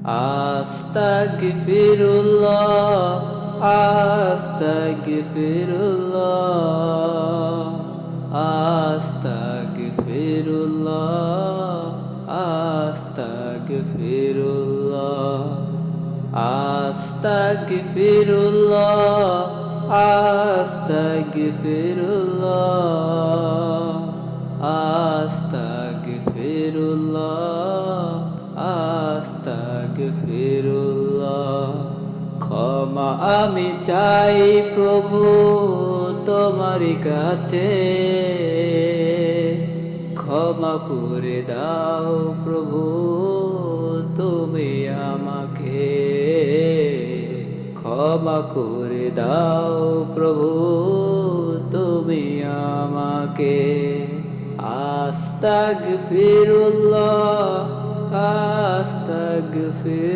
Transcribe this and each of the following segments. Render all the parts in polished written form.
আস্তাগফিরুল্লাহ আস্তাগফিরুল্লাহ আস্তাগফিরুল্লাহ আস্তাগফিরুল্লাহ আস্তাগফিরুল্লাহ আস্তাগফিরুল্লাহ আস্তাগফিরুল্লাহ আস্তাগফিরুল্লাহ ক্ষমা আমি চাই প্রভু তোমার কাছে ক্ষমা করে দাও প্রভু তুমি আমাকে ক্ষমা করে দাও প্রভু তুমি আমাকে আস্তাগফিরুল্লাহ আস্তাগফিরুল্লাহ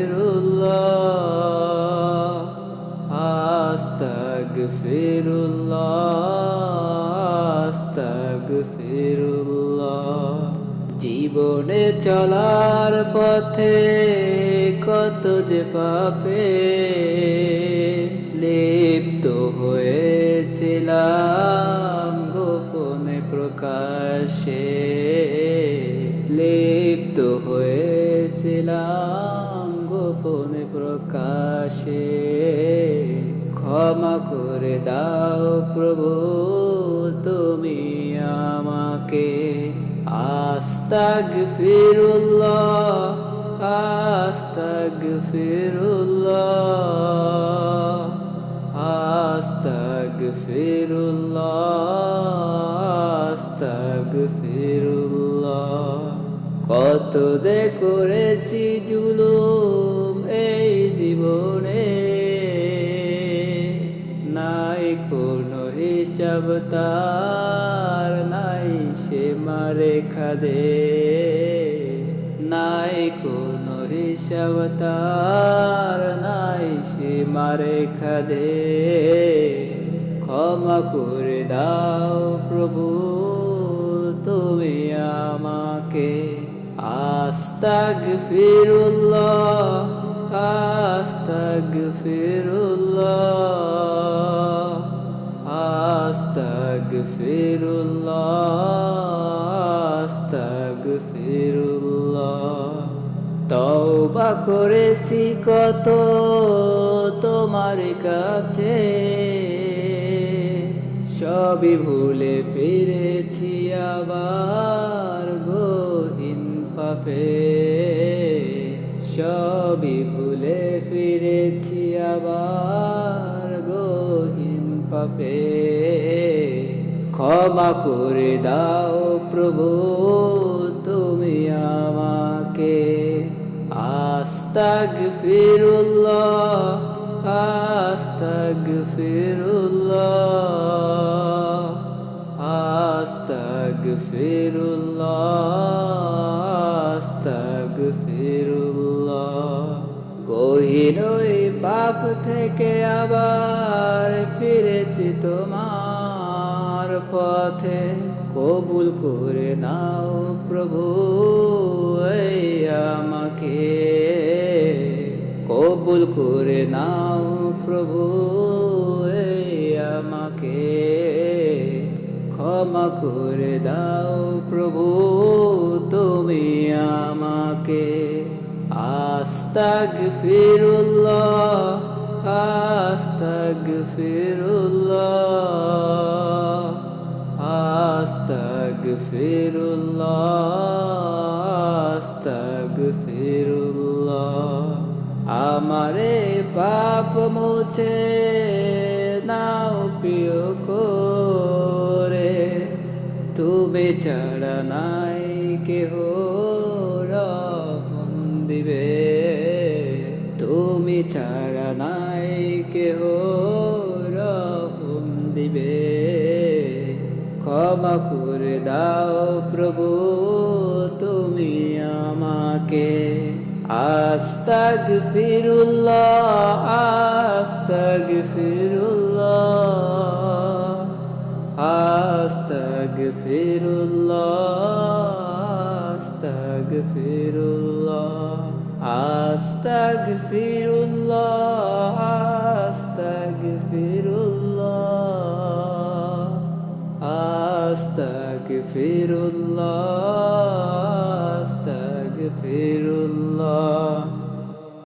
আস্তাগফিরুল্লাহ আস্তাগফিরুল্লাহ জীবনে চলার পথে কত যে পাপে লিপ্ত হয়েছিলাম গোপনে প্রকাশে লিপ্ত হয়েছিলাম গোপনে প্রকাশে ক্ষমা করে দাও প্রভু তুমি আমাকে আস্তাগফিরুল্লাহ আস্তাগফিরুল্লাহ আস্তাগফিরুল্লাহ আস্তাগফিরুল্লাহ কত যে করেছি জুলুম এই জীবনে নাই কোনো হিসাব তার নাই সীমা রেখা দে নাই কোনো হিসাব তার নাই সীমা রেখা দে ক্ষমা করে দাও প্রভু তুমি আমাকে আস্তাগফিরুল্লাহ আস্তাগফিরুল্লাহ আস্তাগফিরুল্লাহ আস্তাগফিরুল্লাহ তওবা করেছি কত তোমার কাছে সবই ভুলে ফিরেছি আবার গহীন পাপে সবই ভুলে ফিরেছি আবার গহীন পাপে ক্ষমা করে দাও প্রভু তুমি আমাকে আস্তাগফিরুল্লাহ আস্তাগফিরুল্লাহ আস্তাগফিরুল্লাহ আস্তাগফিরুল্লাহ গহীন ওই পাপ থেকে আবার ফিরেছি তোমার পথে কবুল করে নাও প্রভু এই আমাকে কবুল করে নাও প্রভু এই আমাকে ক্ষমা করে দাও প্রভু তুমি আমাকে আস্তাগফিরুল্লাহ আস্তাগফিরুল্লাহ আস্তাগফিরুল্লাহ আস্তাগফিরুল্লাহ আমারে পাপ মুছে নাও প্রিয় করে তুমি ছাড়া নাই কেহ রহম দিবে তুমি ছাড়া নাই কেহ রহম দিবে ক্ষমা করে দাও প্রভু তুমি আমাকে আস্তাগফিরুল্লাহ আস্তাগফিরুল্লাহ আস্তাগফিরুল্লাহ আস্তাগফিরুল্লাহ আস্তাগফিরুল্লাহ আস্তাগফিরুল্লাহ আস্তাগফিরুল্লাহ আস্তাগফিরুল্লাহ